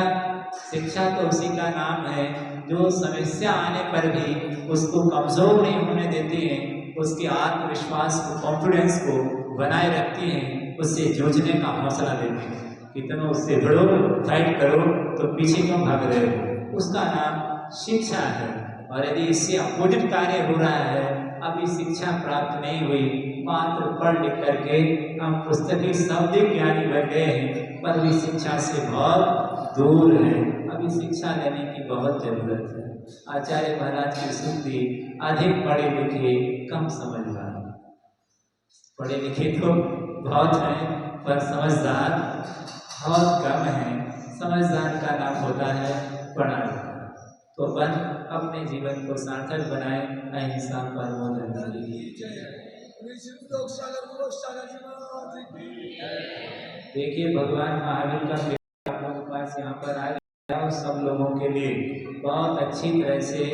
शिक्षा तो उसी का नाम है जो समस्या आने पर भी उसको कमजोर नहीं होने देती है, उसके आत्मविश्वास को, कॉन्फिडेंस को बनाए रखती है, उससे जूझने का हौसला देती है कि तुम उससे भिड़ो, फाइट करो, तो पीछे क्यों भाग रहे हो। उसका नाम शिक्षा है। और यदि इससे अपोजिट कार्य हो रहा है, अभी शिक्षा प्राप्त नहीं हुई, मात्र पढ़ लिख करके हम पुस्तकीय शब्दिक ज्ञानी बन गए हैं, पर भी शिक्षा से बहुत दूर है। अभी शिक्षा लेने की बहुत जरूरत है। आचार्य महाराज की सूक्ति, अधिक पढ़े लिखे कम समझदार। पढ़े लिखे तो बहुत हैं पर समझदार बहुत कम है। समझदार का नाम होता है पढ़ा लिखा। तो अपन अपने जीवन को सार्थक बनाए, अहिंसा परमो धर्मः। देखिए भगवान महावीर का बेटा आप लोगों के पास यहाँ पर आ गया और सब लोगों के लिए बहुत अच्छी तरह से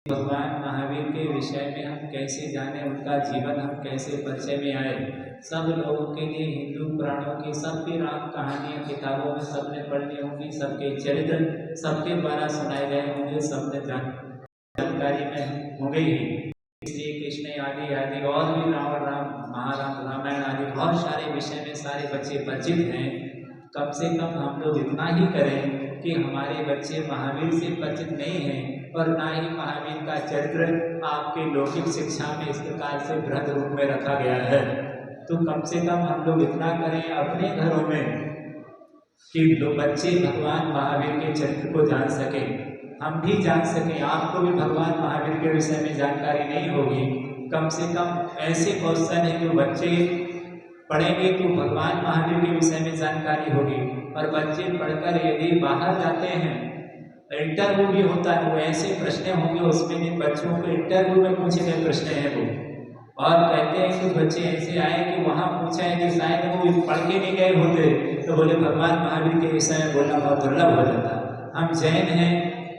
भगवान महावीर के विषय में हम कैसे जाने, उनका जीवन हम कैसे परिचय में आए, सब लोगों के लिए हिंदू पुराणों की सबकी राम कहानियाँ किताबों में सबने पढ़नी होंगी, सबके चरित्र सबके द्वारा सुनाए गए होंगे, सबने जानकारी में होंगे ही। श्री कृष्ण आदि आदि और भी राम महाराम रामायण आदि बहुत सारे विषय में सारे बच्चे परिचित हैं। कम से कम हम लोग इतना ही करें कि हमारे बच्चे महावीर से परिचित नहीं हैं और ना ही महावीर का चरित्र आपके लौकिक शिक्षा में इस प्रकार से बृहद रूप में रखा गया है। तो कम से कम हम लोग इतना करें अपने घरों में कि बच्चे भगवान महावीर के चरित्र को जान सकें, हम भी जान सकें। आपको भी भगवान महावीर के विषय में जानकारी नहीं होगी, कम से कम ऐसे क्वेश्चन है जो बच्चे पढ़ेंगे तो भगवान महावीर के विषय में जानकारी होगी। और बच्चे पढ़कर यदि बाहर जाते हैं, इंटरव्यू भी होता है, वो ऐसे प्रश्न होंगे उसमें जिन बच्चों को इंटरव्यू में पूछे गए प्रश्न है वो, और कहते हैं कुछ बच्चे ऐसे आए कि वहाँ पूछा है कि शायद वो पढ़ के नहीं गए होते, तो बोले भगवान महावीर के विषय में बोलना बहुत दुर्लभ हो जाता। हम जैन हैं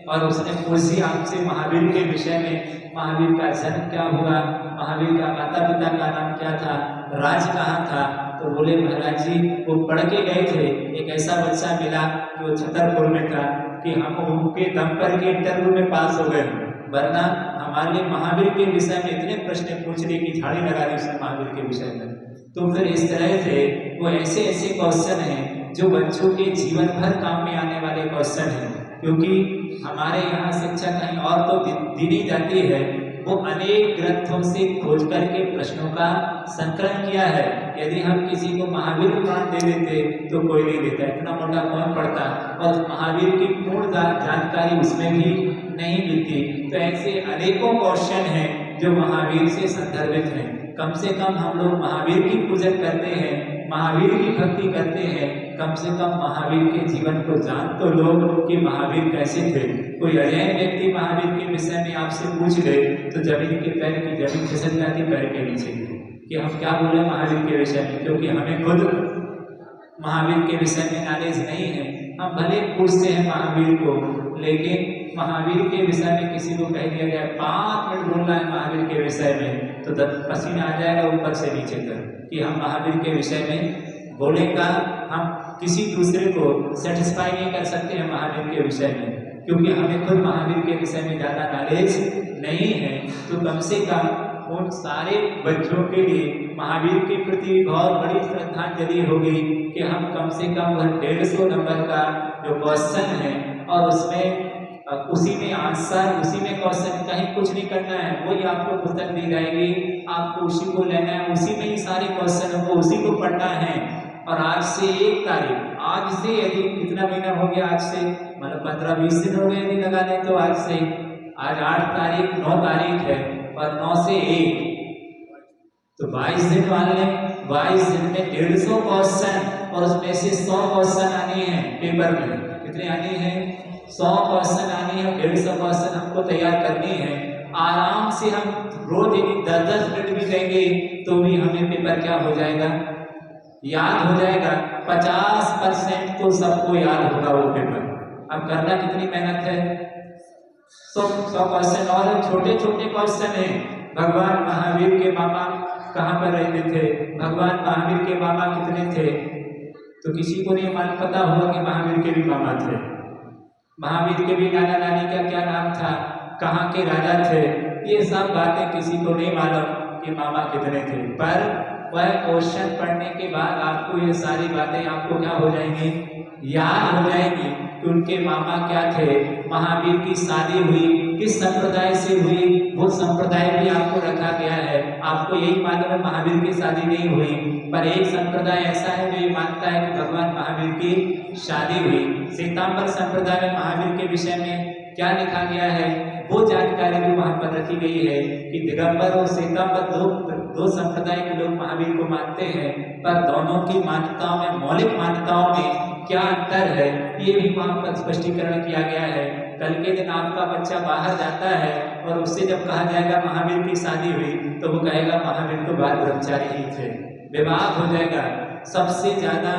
और उसने पूछी आपसे महावीर के विषय में, महावीर का जन्म क्या हुआ, महावीर का माता पिता का नाम क्या था, राज कहाँ था, तो बोले महाराज जी वो पढ़ के गए थे, एक ऐसा बच्चा मिला कि वो छतरपुर में था कि हम उनके दम पर के इंटरव्यू में पास हो गए, वरना हमारे महावीर के विषय में इतने प्रश्न पूछने की झाड़ी लगा दी उसने महावीर के विषय में। तो फिर इस तरह से वो ऐसे ऐसे क्वेश्चन हैं जो बच्चों के जीवन भर काम में आने वाले क्वेश्चन हैं, क्योंकि हमारे यहाँ शिक्षा कहीं और तो दी नहीं जाती है, वो अनेक ग्रंथों से खोज करके प्रश्नों का संकलन किया है। यदि हम किसी को महावीर पुराण दे देते तो कोई नहीं देता, इतना मोटा कौन पढ़ता, और महावीर की पूर्ण जानकारी उसमें भी नहीं मिलती। तो ऐसे अनेकों क्वेश्चन हैं जो महावीर से संदर्भित हैं। कम से कम हम लोग महावीर की पूजन करते हैं, महावीर की भक्ति करते हैं, कम से कम महावीर के जीवन को जान तो लो कि महावीर कैसे थे। कोई अजैन व्यक्ति महावीर के विषय में आपसे पूछ ले तो जमीन के पैर की जमीन खिसक जाती पैर के नीचे कि हम क्या बोले महावीर के विषय में, क्योंकि हमें खुद महावीर के विषय में नॉलेज नहीं है। हम भले पूछते हैं महावीर को, लेकिन महावीर के विषय में किसी को कह दिया जाए 5 मिनट बोलना है महावीर के विषय में तो पसीना आ जाएगा ऊपर से नीचे तक कि हम महावीर के विषय में बोलेगा। हम किसी दूसरे को सेटिस्फाई नहीं कर सकते हैं महावीर के विषय में, क्योंकि हमें खुद महावीर के विषय में ज़्यादा नॉलेज नहीं है। तो कम से कम उन सारे बच्चों के लिए महावीर के प्रति बहुत बड़ी श्रद्धांजलि होगी कि हम कम से कम वह 150 नंबर का जो क्वेश्चन है और उसमें उसी में आंसर, उसी में क्वेश्चन, कहीं कुछ नहीं करना है, वही आपको पुस्तक दी जाएगी, आपको उसी को लेना है, उसी में ही सारे क्वेश्चन को उसी को पढ़ना है। और आज से 1 तारीख, आज से यदि कितना महीना हो गया, आज से मतलब 15-20 दिन हो गए यदि लगा लें तो आज से, आज 8 तारीख 9 तारीख है और 9 से 1 तो 22 दिन मान लें। 22 दिन में 150 क्वेश्चन और उसमें से 100 क्वेश्चन आने हैं पेपर में। कितने आने हैं? 100 क्वेश्चन आने हैं, 150 क्वेश्चन हमको तैयार करनी है। आराम से हम रोज यदि 10-10 मिनट भी देंगे तो भी हमें पेपर क्या हो जाएगा, याद हो जाएगा। 50% तो सबको याद होगा वो पेपर। अब करना कितनी मेहनत है। 100 क्वेश्चन और छोटे छोटे क्वेश्चन हैं। भगवान महावीर के मामा कहाँ पर रहते थे, भगवान महावीर के मामा कितने थे, तो किसी को नहीं पता होगा कि महावीर के भी मामा थे, महावीर के भी नाना नानी का क्या नाम था, कहाँ के राजा थे, ये सब बातें किसी को नहीं मालूम कि मामा कितने थे। पर वह क्वेश्चन पढ़ने के बाद आपको ये सारी बातें आपको क्या हो जाएंगी, याद हो जाएगी कि उनके मामा क्या थे, महावीर की शादी हुई किस संप्रदाय से हुई, वो संप्रदाय भी आपको रखा गया है। आपको यही मालूम है महावीर की शादी नहीं हुई, पर एक संप्रदाय ऐसा है जो ये मानता है कि भगवान महावीर की शादी हुई। श्वेतांबर संप्रदाय में महावीर के विषय में क्या लिखा गया है, वो जानकारी भी वहां पर रखी गई है कि दिगंबर और श्वेतांबर दो संप्रदाय के लोग महावीर को मानते हैं, पर दोनों की मान्यताओं में, मौलिक मान्यताओं में क्या अंतर है, ये भी वहां पर स्पष्टीकरण किया गया है। कल के दिन आपका बच्चा बाहर जाता है और उससे जब कहा जाएगा महावीर की शादी हुई तो वो कहेगा महावीर तो बाल ब्रह्मचारी ही थे, विवाद हो जाएगा। सबसे ज्यादा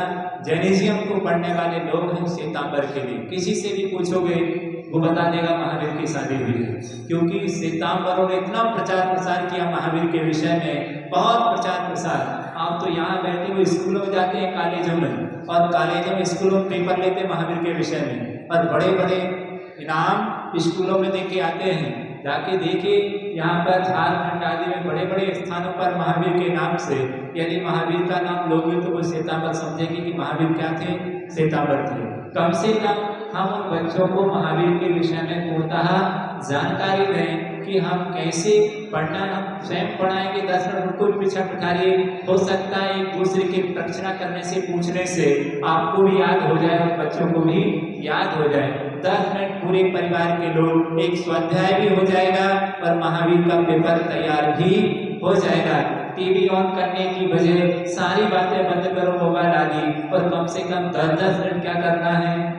जैनिज्म को पढ़ने वाले लोग हैं श्वेतांबर के लिए। किसी से भी पूछोगे वो बता देगा महावीर की शादी हुई है, क्योंकि श्वेतांबरों ने इतना प्रचार प्रसार किया महावीर के विषय में, बहुत प्रचार प्रसार। आप तो यहाँ बैठे हुए स्कूलों में जाते हैं, कॉलेजों में, और कॉलेजों में स्कूलों में पेपर लेते हैं महावीर के विषय में, और बड़े बड़े इनाम स्कूलों में देके आते हैं। जाके देखिए यहाँ पर झारखंड आदि में बड़े बड़े स्थानों पर महावीर के नाम से यदि महावीर का नाम लोगे तो वो श्वेतांबर समझेगी कि महावीर क्या थे, श्वेतांबर थे। कम से कम हम उन बच्चों को महावीर के विषय में पूर्णतः जानकारी दें कि हम कैसे पढ़ना, हम स्वयं पढ़ाएंगे 10 मिनट को भी पीछे बिठाइए, हो सकता है एक दूसरे की प्रदक्षिणा करने से, पूछने से आपको भी याद हो जाए और बच्चों को भी याद हो जाए। 10 मिनट पूरे परिवार के लोग, एक स्वाध्याय भी हो जाएगा और महावीर का पेपर तैयार भी हो जाएगा। टीवी ऑन करने की बजाय सारी बातें बंद करो, मोबाइल आदि, और कम से कम 10-10 मिनट क्या करना है,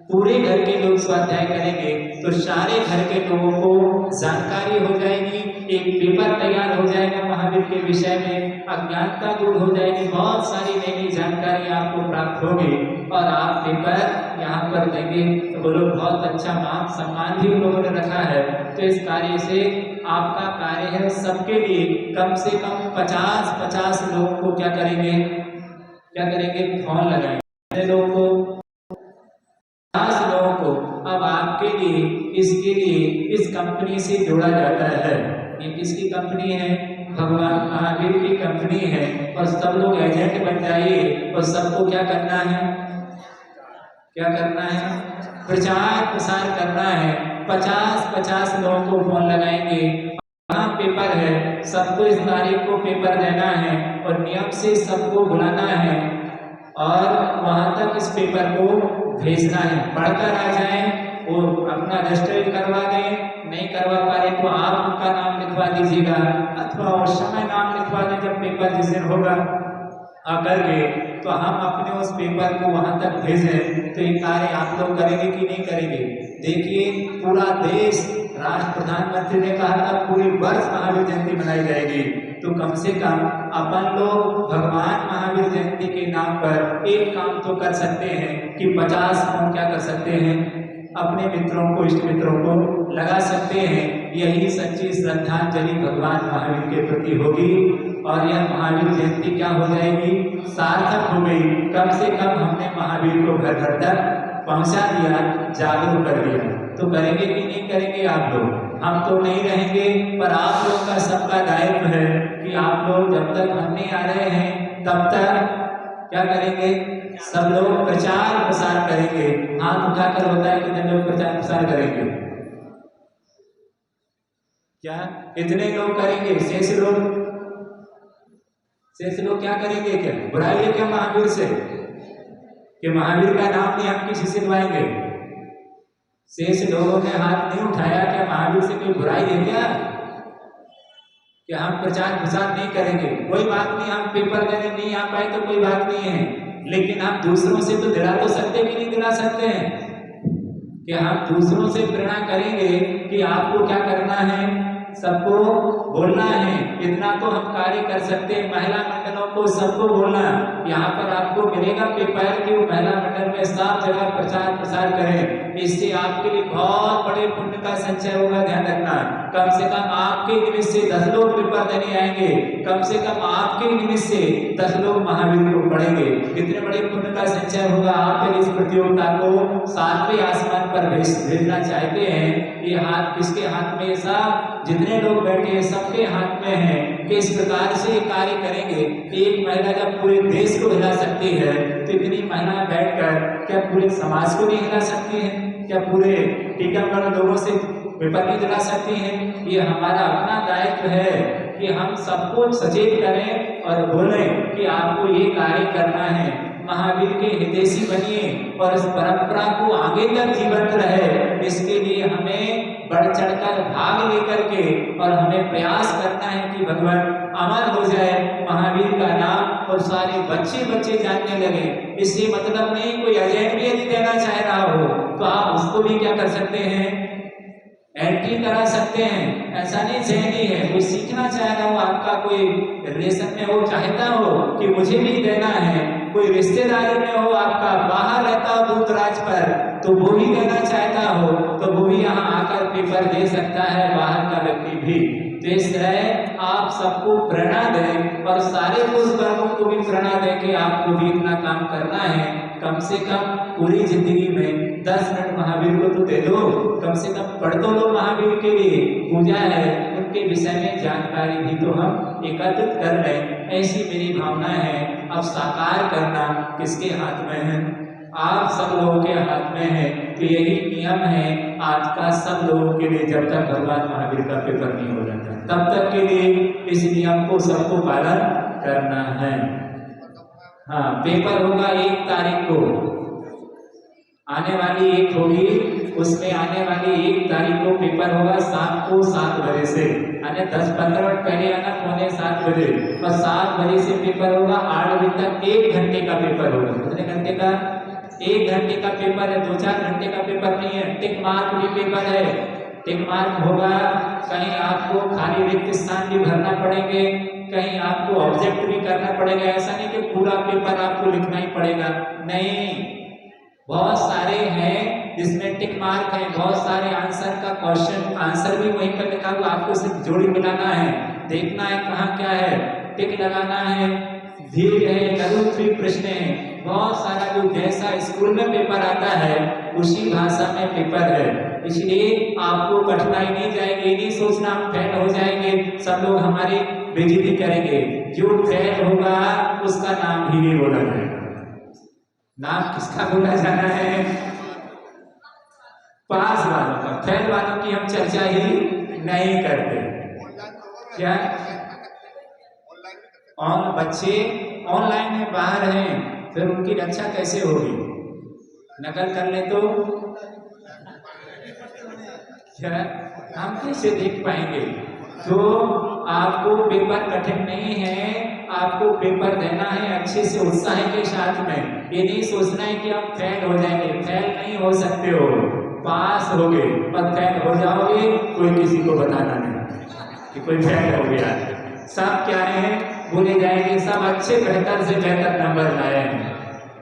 पूरे घर के लोग स्वाध्याय करेंगे तो सारे घर के लोगों को जानकारी हो जाएगी, एक पेपर तैयार हो जाएगा महावीर के विषय में, अज्ञानता दूर हो जाएगी, बहुत सारी नई नई जानकारी आपको प्राप्त होगी और आप पेपर यहाँ पर देंगे तो वो लोग बहुत अच्छा मान सम्मान भी उन लोगों ने रखा है। तो इस कार्य से आपका कार्य है सबके लिए कम से कम 50-50 लोगों को क्या करेंगे, फोन लगाएंगे लोगों को, 50 लोगों को। अब आपके लिए, इसके लिए इस कंपनी से जोड़ा जाता है। ये किसकी कंपनी है, भगवान महावीर की कंपनी है, और सब लोग एजेंट बन जाइए और सबको क्या करना है, प्रचार प्रसार करना है। 50-50 लोगों को फोन लगाएंगे, वहाँ पेपर है, सबको इस तारीख को पेपर देना है और नियम से सबको बुलाना है और वहां तक इस पेपर को भेजना है। पढ़कर आ जाए, वो अपना रजिस्टर करवा दें, नहीं करवा पा रहे तो आप उनका नाम लिखवा दीजिएगा अथवा उस समय नाम लिखवा दें जब पेपर जिस दिन होगा आकर के, तो हम अपने उस पेपर को वहां तक भेजें। तो ये कार्य आप लोग करेंगे कि नहीं करेंगे? देखिए पूरा देश, राष्ट्र प्रधानमंत्री ने कहा था पूरे वर्ष महावीर जयंती मनाई जाएगी, तो कम से कम अपन लोग भगवान महावीर जयंती के नाम पर एक काम तो कर सकते हैं कि 50 फोन क्या कर सकते हैं, अपने मित्रों को, इष्ट मित्रों को लगा सकते हैं। यही सच्ची श्रद्धांजलि भगवान महावीर के प्रति होगी और यह महावीर जयंती क्या हो जाएगी, सार्थक हो गई। कम से कम हमने महावीर को घर घर तक पहुंचा दिया, जागरूक कर दिया। तो करेंगे कि नहीं करेंगे आप लोग? हम तो नहीं रहेंगे, पर आप लोग का सबका दायित्व है कि आप लोग जब तक हम नहीं आ रहे हैं तब तक क्या करेंगे, सब लोग प्रचार प्रसार करेंगे। हाथ उठाकर बताएं कितने लोग प्रचार प्रसार करेंगे? क्या इतने लोग करेंगे? शेष लोग क्या करेंगे? क्या बुराई क्या महावीर से कि महावीर का नाम नहीं हम किसी से लवाएंगे? शेष लोगों ने हाथ नहीं उठाया, क्या महावीर से कोई बुराई है क्या कि हम प्रचार प्रसार नहीं करेंगे? कोई बात नहीं, हम पेपर देने नहीं आ पाए तो कोई बात नहीं है, लेकिन हम दूसरों से तो दिला तो सकते कि नहीं दिला सकते हैं कि हम दूसरों से प्रेरणा करेंगे कि आपको क्या करना है, सबको बोलना है। इतना तो हम कार्य कर सकते हैं, महिला मंडलों को सबको बोलना। यहाँ पर आपको मिलेगा पेपर कि वो महिला मंडल में सब जगह प्रचार प्रसार करें, इससे आपके लिए बहुत बड़े पुण्य का संचय होगा। ध्यान रखना, कम से कम आपके निमित्त से 10 लोग पेपर देने आएंगे, कम से कम आपके निमित्त से 10 लोग महावीर को पढ़ेंगे। कितने बड़े पुण्य का संचय होगा। आप इस प्रतियोगिता को 7वें आसमान पर भेजना चाहते हैं, ये हाथ किसके हाथ में? सब जितने लोग बैठे हैं सबके हाथ में है कि इस प्रकार से कार्य करेंगे। एक महिला जब पूरे देश को हिला सकती है तो इतनी महिला बैठकर क्या पूरे समाज को नहीं हिला सकती है? क्या पूरे टीकाकरण लोगों से पेपर नहीं दिला सकती हैं? ये हमारा अपना दायित्व है कि हम सबको सचेत करें और बोलें कि आपको ये कार्य करना है। महावीर के हितैषी बनिए और इस परंपरा को आगे तक जीवंत रहे, इसके लिए हमें बढ़ चढ़कर भाग लेकर के और हमें प्रयास करना है कि भगवान अमर हो जाए महावीर का नाम और तो सारे बच्चे बच्चे जानने लगे। इससे मतलब नहीं, कोई एजेंट भी यदि देना चाह रहा हो तो आप उसको भी क्या कर सकते हैं, एंट्री करा सकते हैं। ऐसा नहीं जहनी है, कोई सीखना चाह रहा हो, आपका कोई रिलेशन में हो, चाहता हो कि मुझे भी देना है, कोई रिश्तेदारी में हो, आपका बाहर रहता हो दूर दराज पर, तो वो भी देना चाहता हो तो वो भी यहाँ आकर पेपर दे सकता है, बाहर का व्यक्ति भी। तो इस तरह आप सबको प्रेरणा दें और सारे पुरुष वर्गों को भी प्रेरणा दें कि आपको भी इतना काम करना है। कम से कम पूरी जिंदगी में 10 मिनट महावीर को तो दे दो, कम से कम पढ़ तो लो महावीर के लिए, पूजा है, उनके विषय में जानकारी भी तो हम एकत्रित कर लें। ऐसी मेरी भावना है। अब साकार करना किसके हाथ में है, आप सब लोगों के हाथ में है। तो यही नियम है आज का सब लोगों के लिए, जब तक भगवान महावीर का पेपर नहीं हो जाता तब तक के लिए इस नियम को सबको पालन करना है। हाँ, पेपर होगा 1 तारीख को, आने वाली 1 होगी, उसमें आने वाली 1 तारीख को पेपर होगा शाम को 7 बजे से, यानी 10-15 मिनट पहले आना, 6:45 बजे, और 7 बजे से पेपर होगा 8 बजे तक 1 घंटे का पेपर होगा। कितने घंटे का? 1 घंटे का पेपर है, 2-4 घंटे का पेपर नहीं है। टिक मार्क भी पेपर है, टिक मार्क होगा। कहीं आपको खाली रिक्त स्थान भी भरना पड़ेंगे, कहीं आपको ऑब्जेक्ट भी करना पड़ेगा। ऐसा नहीं कि पूरा पेपर आपको लिखना ही पड़ेगा, नहीं, बहुत सारे हैं जिसमें टिक मार्क है, बहुत सारे आंसर का क्वेश्चन आंसर भी वहीं पर लिखा हुआ, आपको सिर्फ जोड़ी मिलाना है, देखना है कहाँ क्या है, टिक लगाना है। धीर है, लघु द्वीप प्रश्न है, बहुत सारा जो जैसा स्कूल में पेपर आता है उसी भाषा में पेपर है, इसलिए आपको कठिनाई नहीं जाएगी। नहीं सोचना हम फेल हो जाएंगे, सब लोग हमारी बेइज्जती करेंगे। जो फेल होगा उसका नाम भी नहीं बोला जाएगा। नाम किसका बोला जाना है? पास वालों का। फेल वालों की हम चर्चा ही नहीं करते। क्या और बच्चे ऑनलाइन में बाहर हैं, फिर उनकी रक्षा कैसे होगी? नकल कर ले तो क्या हम कैसे देख पाएंगे? तो आपको पेपर कठिन नहीं है, आपको पेपर देना है अच्छे से उत्साह के साथ में। ये नहीं सोचना है कि आप फेल हो जाएंगे, फेल नहीं हो सकते हो, पास होगे। और फेल हो जाओगे कोई किसी को बताना नहीं कि कोई फेल हो गया। सब क्या है, बोले जाएंगे सब अच्छे बेहतर से बेहतर नंबर लाए हैं।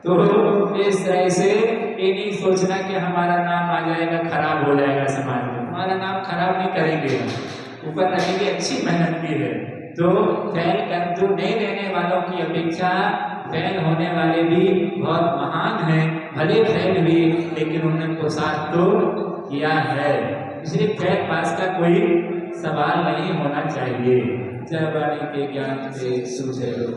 तो इस तरह से ये नहीं सोचना कि हमारा नाम आ जाएगा, खराब हो जाएगा समाज में। हमारा नाम खराब नहीं करेंगे, ऊपर रखेंगे, अच्छी मेहनत की है। तो फेल कर जो नहीं देने वालों की अपेक्षा फेल होने वाले भी बहुत महान हैं। भले फेल हुए लेकिन उन्होंने पुरुषार्थ तो किया है, इसलिए फेल पास का कोई सवाल नहीं होना चाहिए। जय वाणी के ज्ञान से सूझे लोग।